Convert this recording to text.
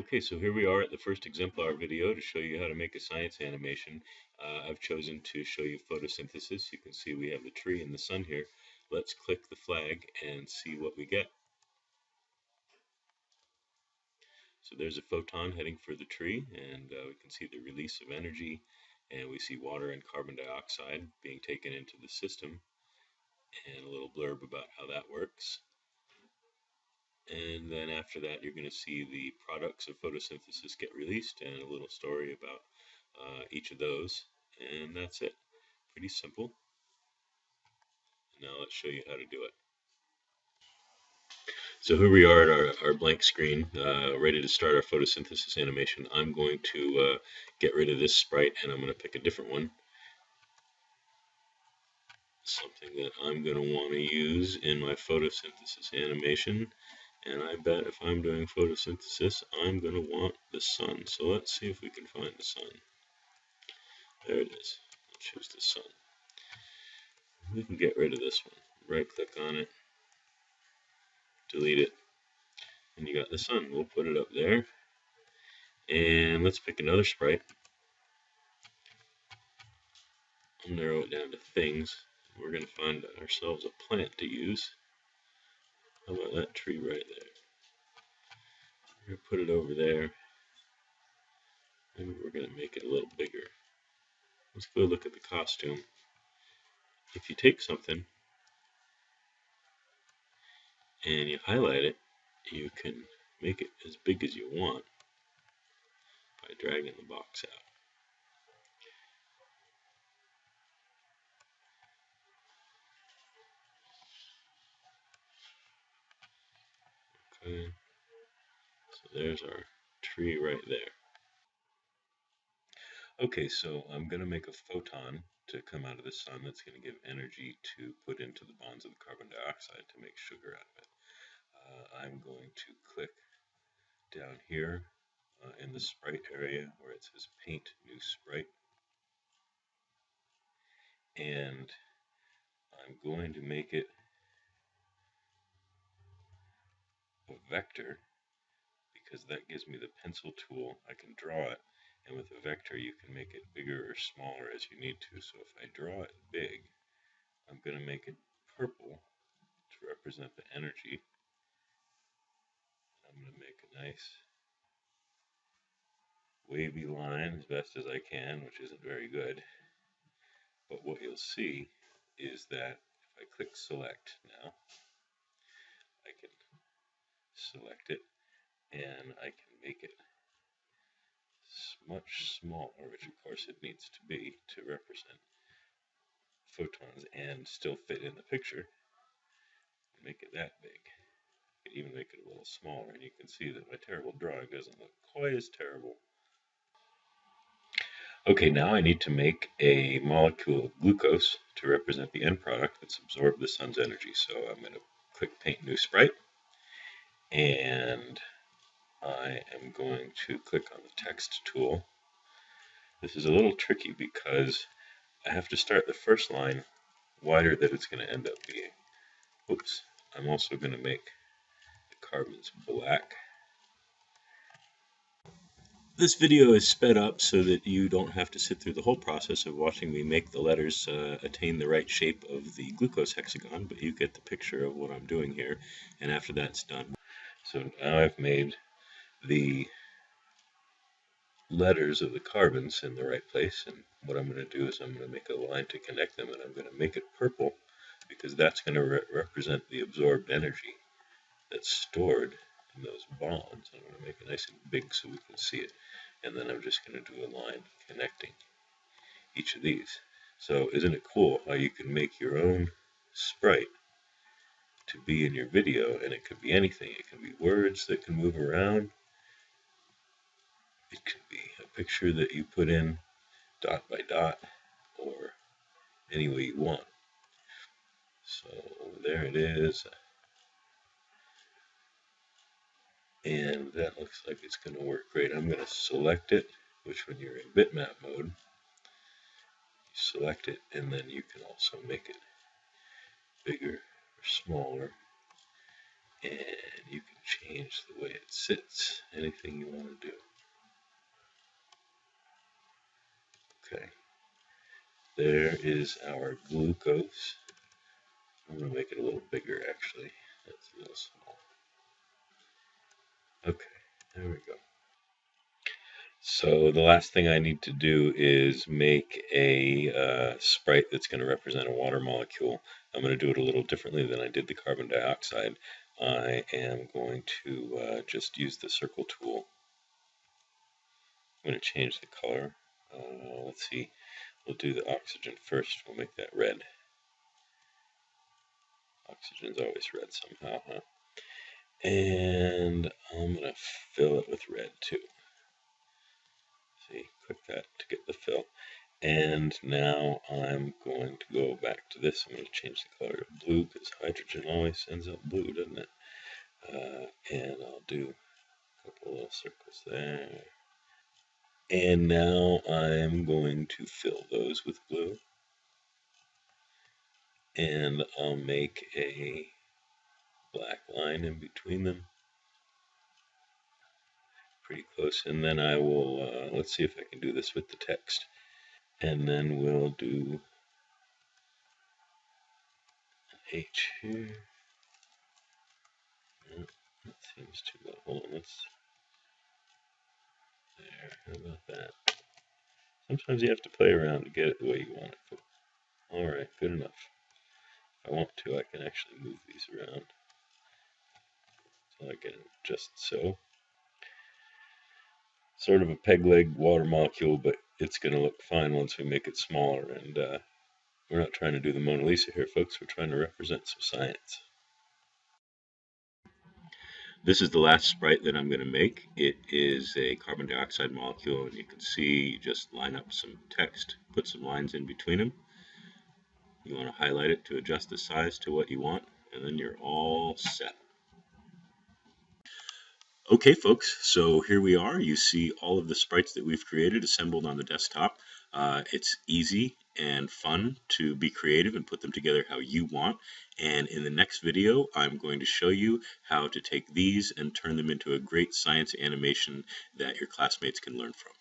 Okay, so here we are at the first exemplar video to show you how to make a science animation. I've chosen to show you photosynthesis. You can see we have the tree and the sun here. Let's click the flag and see what we get. So there's a photon heading for the tree, and we can see the release of energy, and we see water and carbon dioxide being taken into the system, and a little blurb about how that works. And then after that, you're going to see the products of photosynthesis get released and a little story about each of those. And that's it. Pretty simple. Now let's show you how to do it. So here we are at our blank screen, ready to start our photosynthesis animation. I'm going to get rid of this sprite, and I'm going to pick a different one. Something that I'm going to want to use in my photosynthesis animation. And I bet if I'm doing photosynthesis, I'm going to want the sun. So let's see if we can find the sun. There it is. I'll choose the sun. We can get rid of this one. Right click on it, delete it, and you got the sun. We'll put it up there. And let's pick another sprite. I'll narrow it down to things. We're going to find ourselves a plant to use. How about that tree right there? We're going to put it over there. Maybe we're going to make it a little bigger. Let's go look at the costume. If you take something and you highlight it, you can make it as big as you want by dragging the box out. Okay, so there's our tree right there. Okay, so I'm going to make a photon to come out of the sun that's going to give energy to put into the bonds of the carbon dioxide to make sugar out of it. I'm going to click down here in the sprite area where it says paint new sprite, and I'm going to make it a vector because that gives me the pencil tool. I can draw it, and with a vector you can make it bigger or smaller as you need to. So if I draw it big, I'm going to make it purple to represent the energy. I'm going to make a nice wavy line as best as I can, which isn't very good. But what you'll see is that if I click select now, I can select it and I can make it much smaller, which of course it needs to be to represent photons and still fit in the picture. Make it that big. I can even make it a little smaller, and you can see that my terrible drawing doesn't look quite as terrible. Okay, now I need to make a molecule of glucose to represent the end product that's absorbed the sun's energy. So I'm going to click Paint New Sprite, and I am going to click on the text tool. This is a little tricky because I have to start the first line wider than it's going to end up being. Oops, I'm also going to make the carbons black. This video is sped up so that you don't have to sit through the whole process of watching me make the letters attain the right shape of the glucose hexagon, but you get the picture of what I'm doing here, and after that's done. So now I've made the letters of the carbons in the right place, and what I'm going to do is I'm going to make a line to connect them, and I'm going to make it purple because that's going to represent the absorbed energy that's stored in those bonds. I'm going to make it nice and big so we can see it, and then I'm just going to do a line connecting each of these. So isn't it cool how you can make your own sprite to be in your video, and it could be anything. It can be words that can move around. It could be a picture that you put in dot by dot or any way you want. So there it is. And that looks like it's going to work great. I'm going to select it, which when you're in bitmap mode, you select it, and then you can also make it bigger or smaller And you can change the way it sits, anything you want to do. Okay, there is our glucose. I'm going to make it a little bigger actually. That's a little small. Okay, there we go. So the last thing I need to do is make a sprite that's going to represent a water molecule. I'm going to do it a little differently than I did the carbon dioxide. I am going to just use the circle tool. I'm going to change the color. Let's see, we'll do the oxygen first. We'll make that red. Oxygen's always red somehow, huh? And I'm going to fill it with red too. See, click that to get the fill. And now I'm going to go back to this. I'm going to change the color to blue because hydrogen always ends up blue, doesn't it? And I'll do a couple little circles there. And now I'm going to fill those with blue. And I'll make a black line in between them. Pretty close. And then I will, let's see if I can do this with the text. And then we'll do H here. Oh, that seems too low. Hold on, let's. There, how about that? Sometimes you have to play around to get it the way you want it. Alright, good enough. If I want to, I can actually move these around. So I get it just so. Sort of a peg leg water molecule, but it's going to look fine once we make it smaller. And we're not trying to do the Mona Lisa here, folks. We're trying to represent some science. This is the last sprite that I'm going to make. It is a carbon dioxide molecule, and you can see you just line up some text, put some lines in between them. You want to highlight it to adjust the size to what you want, and then you're all set. Okay, folks, so here we are. You see all of the sprites that we've created assembled on the desktop. It's easy and fun to be creative and put them together how you want. And in the next video, I'm going to show you how to take these and turn them into a great science animation that your classmates can learn from.